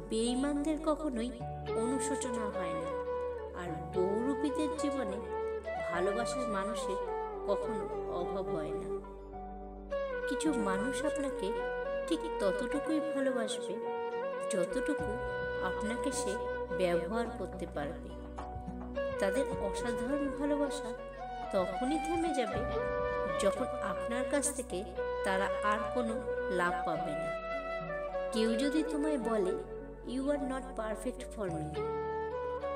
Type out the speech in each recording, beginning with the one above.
বেঈমানদের কখনোই অনুশোচনা হয় না, আর বহুরূপীদের জীবনে ভালোবাসার মানুষের কখনো অভাব হয় না। কিছু মানুষ আপনাকে ঠিক ততটুকুই ভালোবাসবে যতটুকু আপনাকে সে ব্যবহার করতে পারবে। তাদের অসাধারণ ভালোবাসা তখনই থেমে যাবে যখন আপনার কাছ থেকে তারা আর কোনো লাভ পাবে না। কেউ যদি তোমায় বলে you are not perfect for me,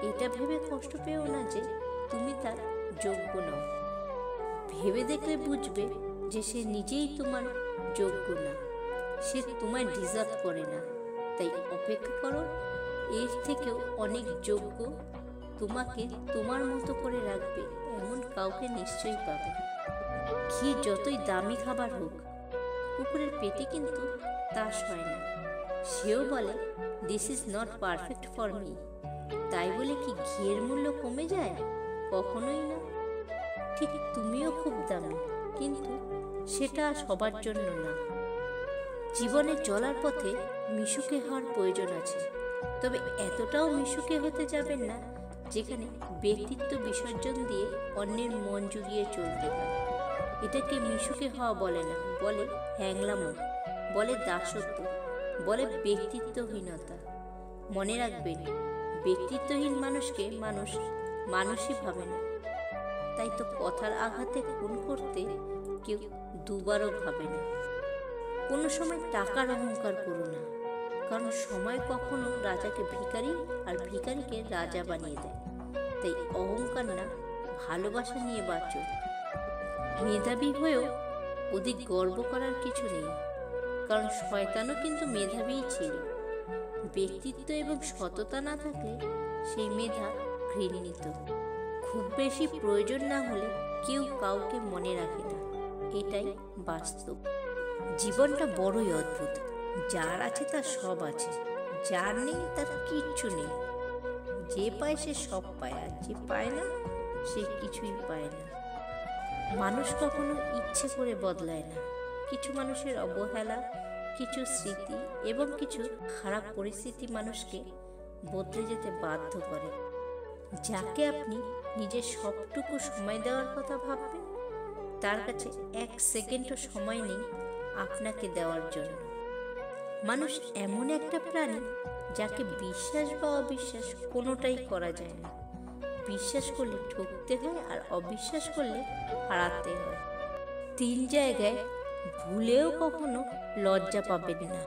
এটা ভেবে কষ্ট পেও না যে তুমি তার যোগ্য নও। ভেবে দেখলে বুঝবে যে সে নিজেই তোমার যোগ্য না, সে তোমায় ডিজার্ভ করে না। তাই অপেক্ষা করো, এর থেকেও অনেক যোগ্য, তোমাকে তোমার মতো করে রাখবে এমন কাউকে নিশ্চয়ই পাবে। ঘি যতই দামি খাবার হোক, কুকুরের পেটে কিন্তু তাস হয় না। সেও বলে this is not perfect for me. তাই বলে কি ঘিয়ের মূল্য কমে যায়? কখনোই না। ঠিক তুমিও খুব দামি, কিন্তু সেটা সবার জন্য না। জীবনে চলার পথে মিশুকে হওয়ার প্রয়োজন আছে, তবে এতটাও মিশুকে হতে যাবেন না যেখানে ব্যক্তিত্ব বিসর্জন দিয়ে অন্যের মন জুগিয়ে চলতে হয়। এটাকে মিশুকে হওয়া বলে না, বলে হ্যাংলামো, বলে দাসত্ব, বলে ব্যক্তিত্বহীনতা। মনে রাখবেন, ব্যক্তিত্বহীন মানুষকে মানুষ মানুষই ভাবে না। তাই তো কথার আঘাতে খুন করতে কেউ দুবারও ভাবে না। কোনো সময় টাকার অহংকার করো না, কারণ সময় কখনো রাজাকে ভিখারি আর ভিখারিকে রাজা বানিয়ে দেয়। তাই অহংকার না, ভালোবাসা নিয়ে বাঁচো। মেধাবী হয়েও অধিক গর্ব করার কিছু নেই, কারণ শয়তানও কিন্তু মেধাবীই ছিল। ব্যক্তিত্ব এবং সততা না থাকলে সেই মেধা ঘৃণিত। খুব বেশি প্রয়োজন না হলে কেউ কাউকে মনে রাখে না, এটাই বাস্তব। জীবনটা বড়ই অদ্ভুত। যার আছে তার সব আছে, যার নেই তার কিচ্ছু নেই। যে পায় সে সব পায়, আর যে পায় না সে কিছুই পায় না। মানুষ কখনো ইচ্ছে করে বদলায় না। কিছু মানুষের অবহেলা, কিছু স্মৃতি এবং কিছু খারাপ পরিস্থিতি মানুষকে বদলে যেতে বাধ্য করে। যাকে আপনি নিজের সবটুকু সময় দেওয়ার কথা ভাববেন, তার কাছে 1 সেকেন্ডও সময় নেই আপনাকে দেওয়ার জন্য। মানুষ এমন একটা প্রাণী যাকে বিশ্বাস বা অবিশ্বাস কোনোটাই করা যায় না। বিশ্বাস করলে ঠকতে হয়, আর অবিশ্বাস করলে হারাতে হয়। 3 জায়গায় ভুলেও কখনো লজ্জা পাবেন না।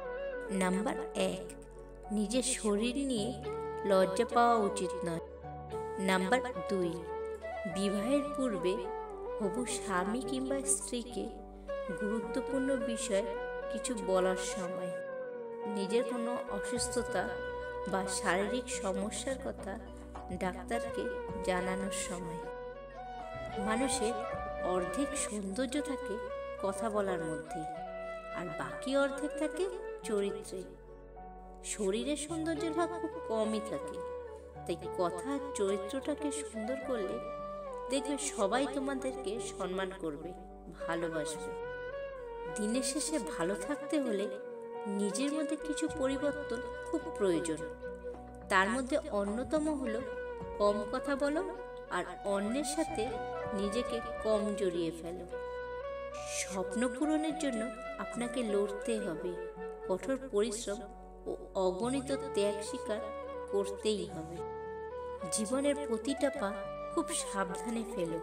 নাম্বার 1, নিজের শরীর নিয়ে লজ্জা পাওয়া উচিত নয়। নাম্বার 2, বিবাহের পূর্বে হবু স্বামী কিংবা স্ত্রীকে গুরুত্বপূর্ণ বিষয় কিছু বলার সময়, নিজের কোনো অসুস্থতা বা শারীরিক সমস্যার কথা ডাক্তারকে জানানোর সময়। মানুষের অর্ধেক সৌন্দর্য থাকে কথা বলার মধ্যে, আর বাকি অর্ধেক থাকে চরিত্রে। শরীরের সৌন্দর্যের ভাগ খুব কমই থাকে, তাই কথা আর চরিত্রটাকে সুন্দর করলে দেখবে সবাই তোমাদেরকে সম্মান করবে, ভালোবাসবে। দিনের শেষে ভালো থাকতে হলে নিজের মধ্যে কিছু পরিবর্তন খুব প্রয়োজন। তার মধ্যে অন্যতম হলো কম কথা বলো আর অন্যের সাথে নিজেকে কম জড়িয়ে ফেলো। স্বপ্ন পূরণের জন্য আপনাকে লড়তে হবে, কঠোর পরিশ্রম ও অগণিত ত্যাগ স্বীকার করতেই হবে। জীবনের প্রতিটা পা খুব সাবধানে ফেলো,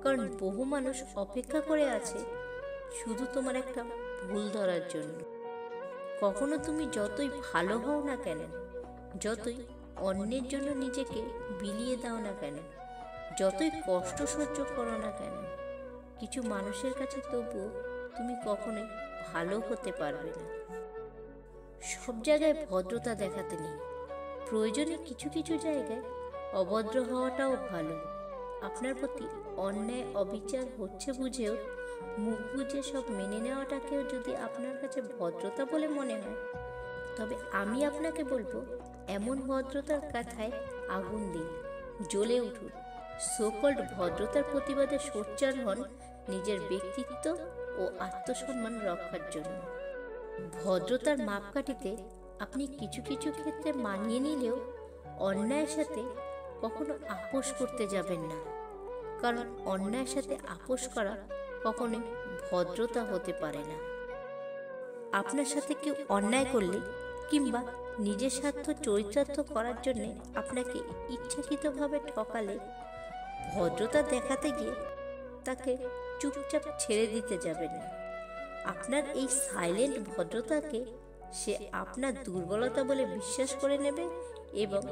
কারণ বহু মানুষ অপেক্ষা করে আছে শুধু তোমার একটা ভুল ধরার জন্য। কখনো তুমি যতই ভালো হও না কেন, যতই অন্যের জন্য নিজেকে বিলিয়ে দাও না কেন, যতই কষ্ট সহ্য করো না কেন, কিছু মানুষের কাছে তবুও তুমি কখনোই ভালো হতে পারবে না। সব জায়গায় ভদ্রতা দেখাতে নেই, প্রয়োজনে কিছু কিছু জায়গায় অভদ্র হওয়াটাও ভালো। আপনার প্রতি অন্যায় অবিচার হচ্ছে বুঝেও মুখ বুঝে সব মেনে নেওয়াটাকেও যদি আপনার কাছে ভদ্রতা বলে মনে হয়, তবে আমি আপনাকে বলবো এমন ভদ্রতার কথায় আগুন দিন, জ্বলে উঠুন। সোকল্ড ভদ্রতার প্রতিবাদে সোচ্চার হন নিজের ব্যক্তিত্ব ও আত্মসম্মান রক্ষার জন্য। ভদ্রতার মাপকাঠিতে আপনি কিছু কিছু ক্ষেত্রে মানিয়ে নিলেও অন্যায়ের সাথে কখনো আপোষ করতে যাবেন না, কারণ অন্যায়ের সাথে আপোষ করা কখনোই ভদ্রতা হতে পারে না। আপনার সাথে কেউ অন্যায় করলে কিংবা নিজের স্বার্থ চরিতার্থ করার জন্য আপনাকে ইচ্ছাকৃতভাবে ঠকালে ভদ্রতা দেখাতে গিয়ে তাকে চুপচাপ ছেড়ে দিতে যাবেন না। আপনার এই সাইলেন্ট ভদ্রতাকে সে আপনার দুর্বলতা বলে বিশ্বাস করে নেবে এবং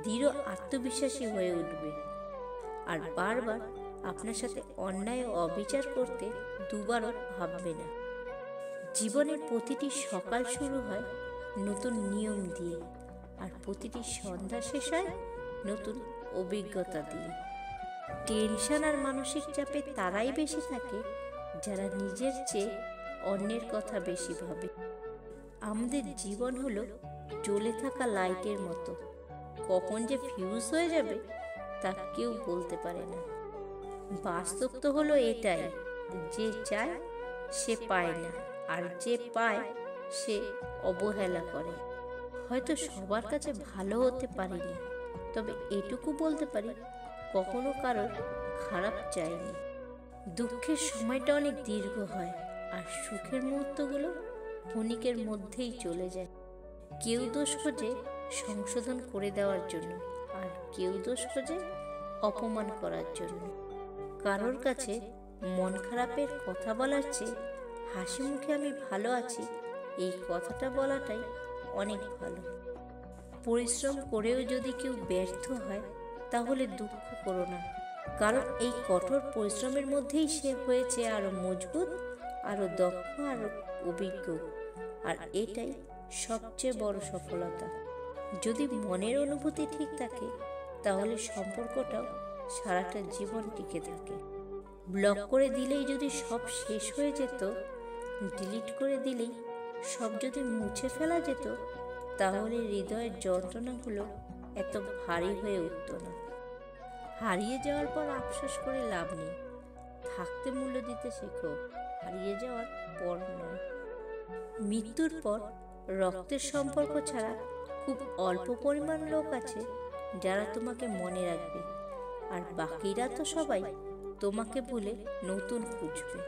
দৃঢ় আত্মবিশ্বাসী হয়ে উঠবে, আর বারবার আপনার সাথে অন্যায় ও অবিচার করতে দুবারও ভাববে না। জীবনের প্রতিটি সকাল শুরু হয় নতুন নিয়ম দিয়ে, আর প্রতিটি সন্ধ্যা শেষ হয় নতুন অভিজ্ঞতা দিয়ে। টেনশন আর মানসিক চাপে তারাই বেশি থাকে যারা নিজের চেয়ে অন্যের কথা বেশি ভাবে। আমাদের জীবন হলো জ্বলে থাকা লাইটের মতো, কখন যে ফিউজ হয়ে যাবে তা কেউ বলতে পারে না। বাস্তব তো হলো এটাই, যে চায় সে পায় না, আর যে পায় সে অবহেলা করে। হয়তো সবার কাছে ভালো হতে পারিনি, তবে এটুকু বলতে পারি কখনো কারোর খারাপ চাইনি। দুঃখের সময়টা অনেক দীর্ঘ হয়, আর সুখের মুহূর্তগুলো ক্ষণিকের মধ্যেই চলে যায়। কেউ দোষ খোঁজে সংশোধন করে দেওয়ার জন্য, আর কেউ দোষ খোঁজে অপমান করার জন্য। কারোর কাছে মন খারাপের কথা বলার চেয়ে হাসি মুখে আমি ভালো আছি এই কথাটা বলাটাই অনেক ভালো। পরিশ্রম করেও যদি কেউ ব্যর্থ হয় তাহলে দুঃখ করো না, কারণ এই কঠোর পরিশ্রমের মধ্যেই সে হয়েছে আরো মজবুত, আরো দক্ষ, আরো অভিজ্ঞ, আর এটাই সবচেয়ে বড় সফলতা। যদি মনের অনুভূতি ঠিক থাকে তাহলে সম্পর্কটাও সারাটা জীবন টিকে থাকে। ব্লক করে দিলেই যদি সব শেষ হয়ে যেত, ডিলিট করে দিলেই সব যদি মুছে ফেলা যেত, তাহলে হৃদয়ের যন্ত্রণাগুলো এত ভারী হয়ে উঠত না। হারিয়ে যাওয়ার পর আফসোস করে লাভ নেই, থাকতে মূল্য দিতে শেখো, হারিয়ে যাওয়ার পর নয়। মৃত্যুর পর রক্তের সম্পর্ক ছাড়া খুব অল্প পরিমাণ লোক আছে যারা তোমাকে মনে রাখবে, আর বাকিরা তো সবাই তোমাকে ভুলে নতুন খুঁজবে।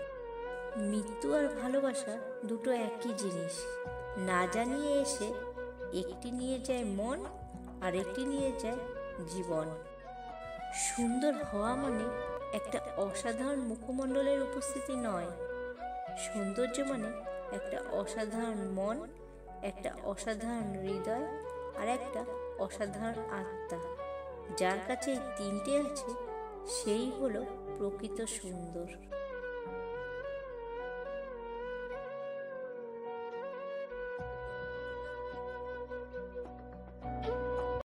মৃত্যু আর ভালোবাসা দুটো একই জিনিস, না জানিয়ে এসে একটি নিয়ে যায় মন, আর একটি নিয়ে যায় জীবন। সুন্দর হওয়া মানে একটা অসাধারণ মুখমণ্ডলের উপস্থিতি নয়, সৌন্দর্য মানে একটা অসাধারণ মন, একটা অসাধারণ হৃদয়, আর একটা অসাধারণ আত্মা। যার কাছে এই তিনটে আছে সেই হলো প্রকৃত সুন্দর।